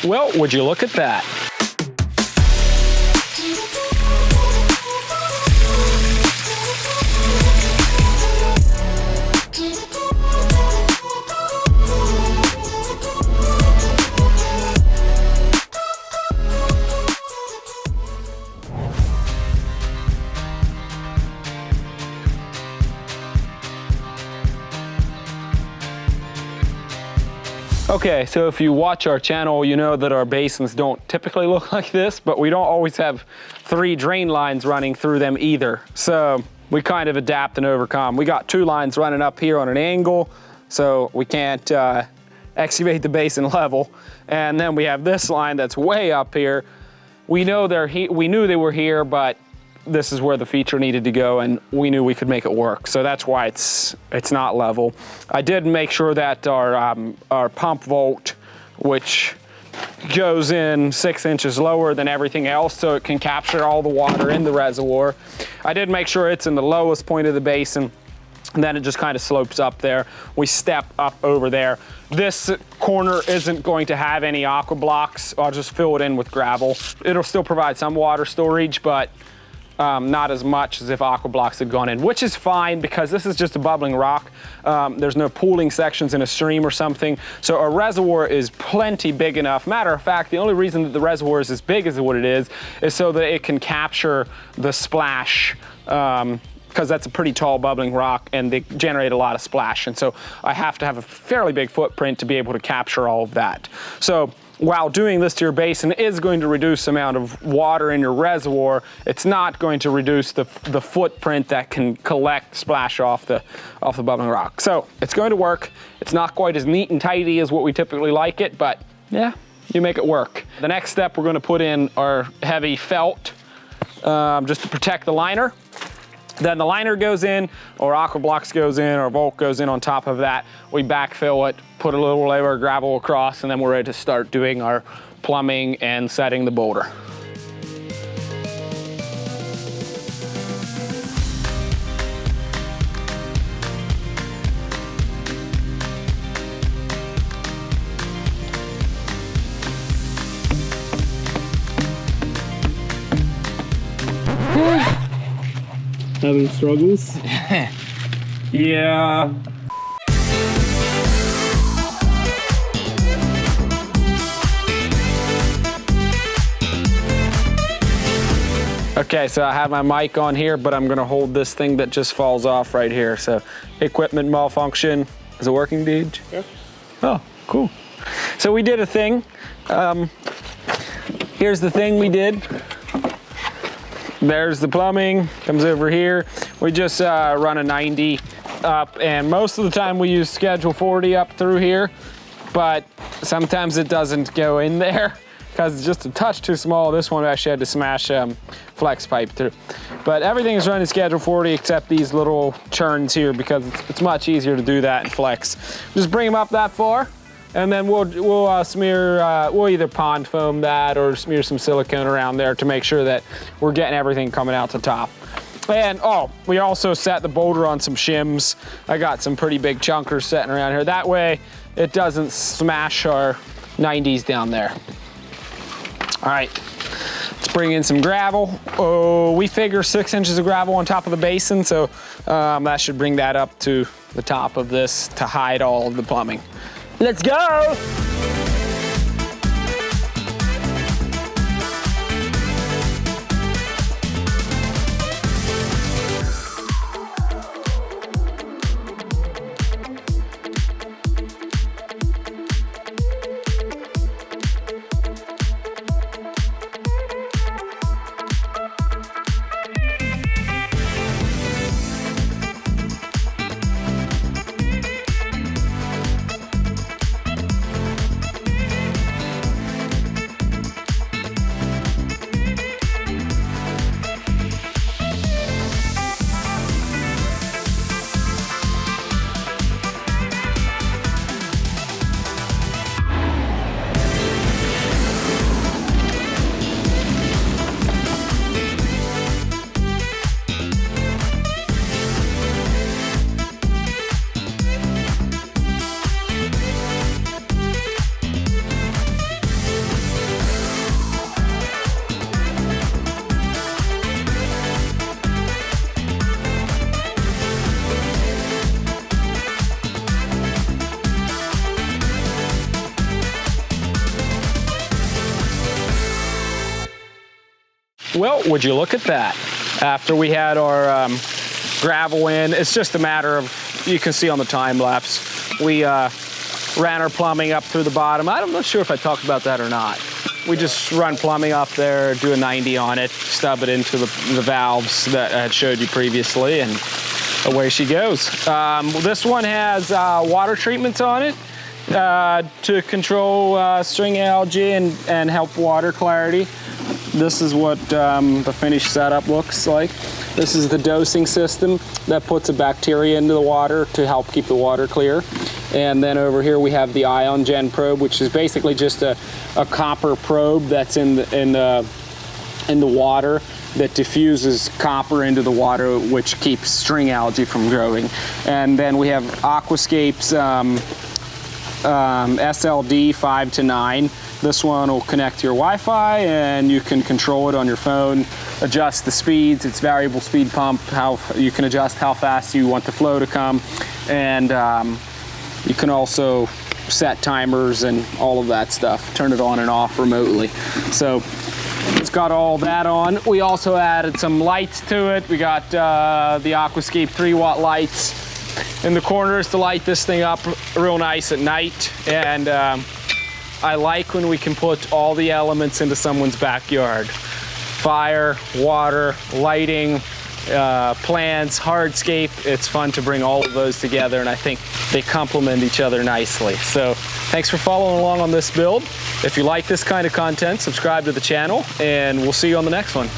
Well, would you look at that? Okay, so if you watch our channel, you know that our basins don't typically look like this, but we don't always have 3 drain lines running through them either. So we kind of adapt and overcome. We got 2 lines running up here on an angle, so we can't excavate the basin level. And then we have this line that's way up here. We know we knew they were here, but this is where the feature needed to go, and we knew we could make it work. So that's why it's not level. I did make sure that our pump vault, which goes in 6 inches lower than everything else so it can capture all the water in the reservoir. I did make sure it's in the lowest point of the basin, and then it just kind of slopes up there. We step up over there. This corner isn't going to have any aqua blocks. I'll just fill it in with gravel. It'll still provide some water storage, but not as much as if aqua blocks had gone in, which is fine because this is just a bubbling rock. There's no pooling sections in a stream or something. So a reservoir is plenty big enough. Matter of fact, the only reason that the reservoir is as big as what it is so that it can capture the splash, because that's a pretty tall bubbling rock and they generate a lot of splash. And so I have to have a fairly big footprint to be able to capture all of that. So while doing this to your basin is going to reduce the amount of water in your reservoir, it's not going to reduce the footprint that can collect splash off the bubbling rock. So it's going to work. It's not quite as neat and tidy as what we typically like it, but yeah, you make it work. The next step, we're going to put in our heavy felt just to protect the liner. Then the liner goes in, or aqua blocks goes in, or vault goes in on top of that. We backfill it, put a little layer of gravel across, and then we're ready to start doing our plumbing and setting the boulder. Having struggles? Yeah. Okay, so I have my mic on here, but I'm gonna hold this thing that just falls off right here. So, equipment malfunction. Is it working, dude? Yeah. Oh, cool. So we did a thing. Here's the thing we did. There's the plumbing, comes over here. We just run a 90 up, and most of the time we use schedule 40 up through here, but sometimes it doesn't go in there because it's just a touch too small. This one actually had to smash flex pipe through. But everything is running schedule 40 except these little churns here because it's much easier to do that in flex. Just bring them up that far, and then we'll smear, we'll either pond foam that or smear some silicone around there to make sure that we're getting everything coming out the top. And oh, we also set the boulder on some shims. I got some pretty big chunkers sitting around here. That way it doesn't smash our 90s down there. All right, let's bring in some gravel. Oh, we figure 6 inches of gravel on top of the basin, so that should bring that up to the top of this to hide all of the plumbing. Let's go! Well, would you look at that? After we had our gravel in, it's just a matter of, you can see on the time lapse, we ran our plumbing up through the bottom. I'm not sure if I talked about that or not. We just run plumbing up there, do a 90 on it, stub it into the valves that I had showed you previously, and away she goes. This one has water treatments on it to control string algae and help water clarity. This is what the finished setup looks like. This is the dosing system that puts a bacteria into the water to help keep the water clear. And then over here we have the Ion Gen probe, which is basically just a copper probe that's in the water that diffuses copper into the water, which keeps string algae from growing. And then we have Aquascape's SLD 5 to 9. This one will connect to your Wi-Fi and you can control it on your phone, adjust the speeds. It's variable speed pump, how you can adjust how fast you want the flow to come. And you can also set timers and all of that stuff, turn it on and off remotely. So it's got all that on. We also added some lights to it. We got the Aquascape 3-watt lights in the corners to light this thing up real nice at night. And I like when we can put all the elements into someone's backyard. Fire, water, lighting, plants, hardscape. It's fun to bring all of those together, and I think they complement each other nicely. So thanks for following along on this build. If you like this kind of content, subscribe to the channel, and we'll see you on the next one.